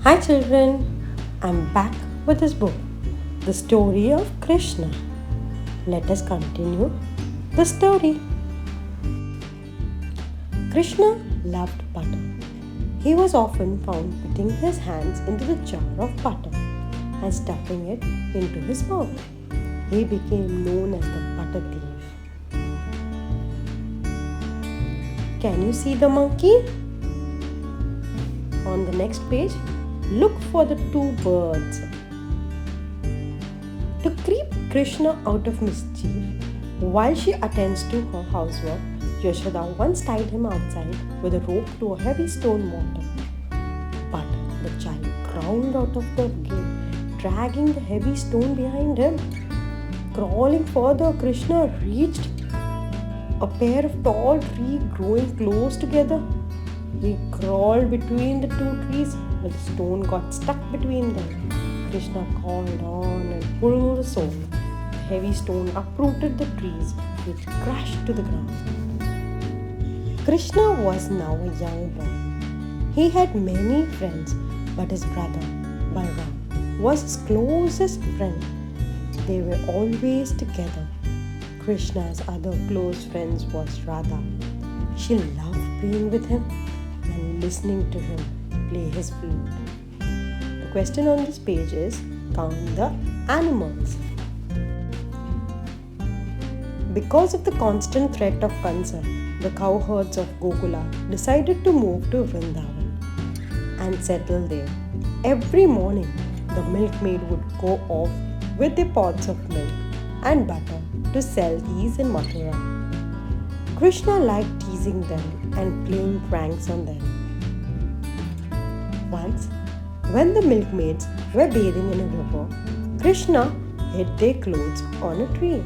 Hi children, I'm back with this book, The Story of Krishna. Let us continue the story. Krishna loved butter. He was often found putting his hands into the jar of butter and stuffing it into his mouth. He became known as the butter thief. Can you see the monkey? On the next page, look for the two birds. To keep Krishna out of mischief, while she attends to her housework, Yashoda once tied him outside with a rope to a heavy stone mortar. But the child crawled out of the gate, dragging the heavy stone behind him. Crawling further, Krishna reached a pair of tall trees growing close together. He crawled between the two trees, but the stone got stuck between them. Krishna called on and pulled the stone. The heavy stone uprooted the trees, which crashed to the ground. Krishna was now a young boy. He had many friends, but his brother, Balram, was his closest friend. They were always together. Krishna's other close friends was Radha. She loved being with him and listening to him play his flute. The question on this page is, count the animals. Because of the constant threat of Kansa, the cowherds of Gokula decided to move to Vrindavan and settle there. Every morning, the milkmaid would go off with their pots of milk and butter to sell these in Mathura. Krishna liked teasing them and playing pranks on them. Once, when the milkmaids were bathing in a river, Krishna hid their clothes on a tree.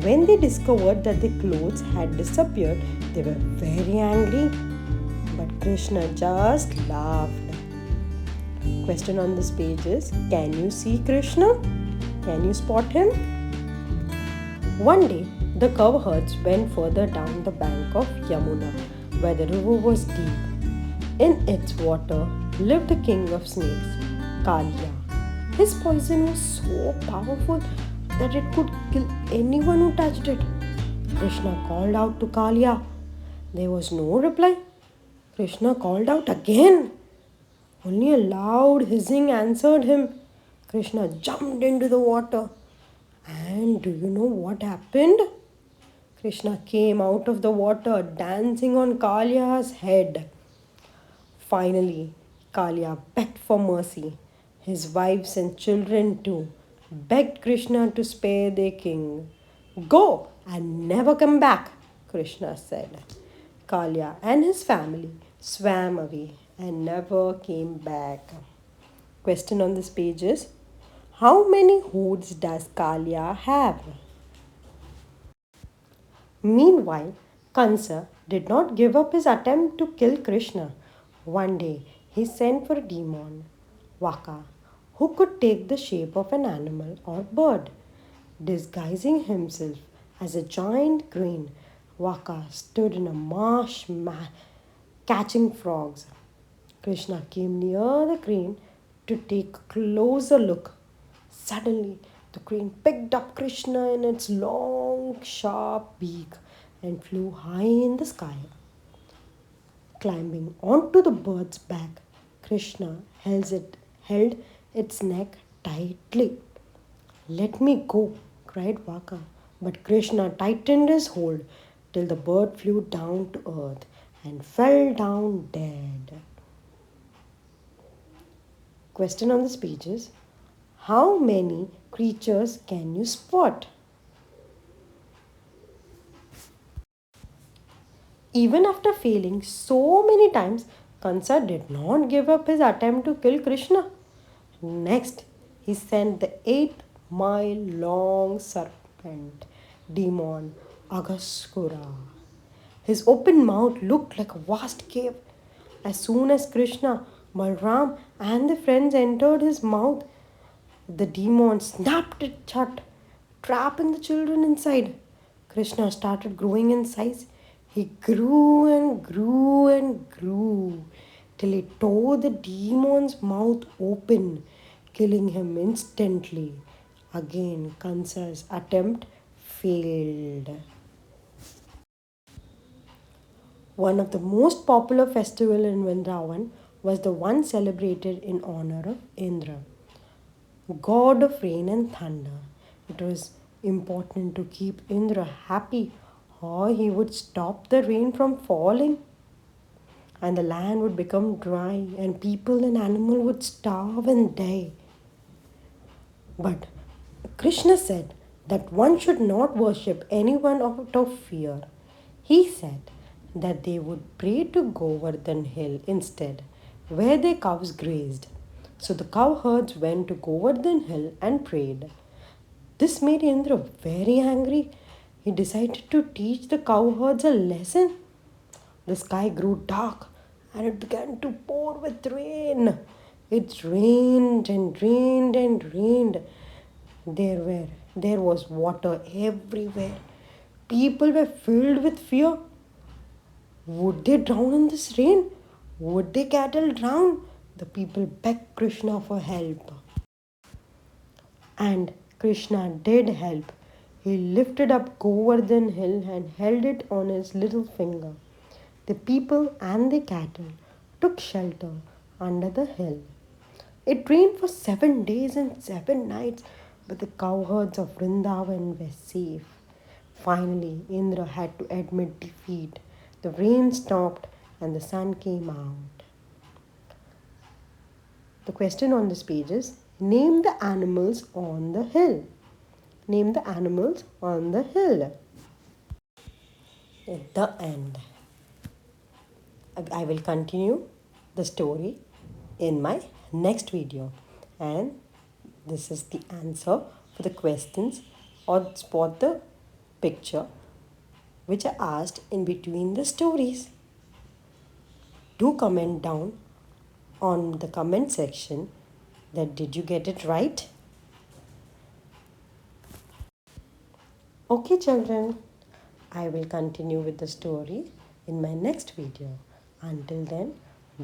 When they discovered that their clothes had disappeared, they were very angry. But Krishna just laughed. Question on this page is, can you see Krishna? Can you spot him? One day, the cowherds went further down the bank of Yamuna, where the river was deep. In its water lived the king of snakes, Kalia. His poison was so powerful that it could kill anyone who touched it. Krishna called out to Kalia. There was no reply. Krishna called out again. Only a loud hissing answered him. Krishna jumped into the water. And do you know what happened? Krishna came out of the water dancing on Kalia's head. Finally, Kalia begged for mercy. His wives and children too begged Krishna to spare their king. Go and never come back, Krishna said. Kalia and his family swam away and never came back. Question on this page is, how many hoods does Kalia have? Meanwhile, Kansa did not give up his attempt to kill Krishna. One day, he sent for a demon, Wakka, who could take the shape of an animal or bird. Disguising himself as a giant crane, Wakka stood in a marsh catching frogs. Krishna came near the crane to take a closer look. Suddenly, the crane picked up Krishna in its long, sharp beak and flew high in the sky. Climbing onto the bird's back, Krishna held its neck tightly. Let me go, cried Wakka. But Krishna tightened his hold till the bird flew down to earth and fell down dead. Question on this page is, how many creatures can you spot? Even after failing so many times, Kansa did not give up his attempt to kill Krishna. Next, he sent the 8-mile-long serpent demon Agaskura. His open mouth looked like a vast cave. As soon as Krishna, Balram, and the friends entered his mouth, the demon snapped it shut, trapping the children inside. Krishna started growing in size. He grew and grew and grew till he tore the demon's mouth open, killing him instantly. Again, Kansa's attempt failed. One of the most popular festivals in Vrindavan was the one celebrated in honor of Indra, god of rain and thunder. It was important to keep Indra happy, or he would stop the rain from falling, and the land would become dry, and people and animals would starve and die. But Krishna said that one should not worship anyone out of fear. He said that they would pray to Govardhan Hill instead, where their cows grazed. So the cowherds went to Govardhan Hill and prayed. This made Indra very angry. He decided to teach the cowherds a lesson. The sky grew dark and it began to pour with rain. It rained and rained and rained. There was water everywhere. People were filled with fear. Would they drown in this rain? Would their cattle drown? The people begged Krishna for help. And Krishna did help. He lifted up Govardhan Hill and held it on his little finger. The people and the cattle took shelter under the hill. It rained for 7 days and 7 nights, but the cowherds of Vrindavan were safe. Finally, Indra had to admit defeat. The rain stopped and the sun came out. The question on this page is, name the animals on the hill. Name the animals on the hill. At the end, I will continue the story in my next video, and this is the answer for the questions or spot the picture which are asked in between the stories. Do comment down on the comment section that did you get it right? Okay children, I will continue with the story in my next video. Until then,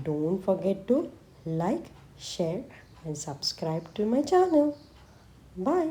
don't forget to like, share and subscribe to my channel. Bye.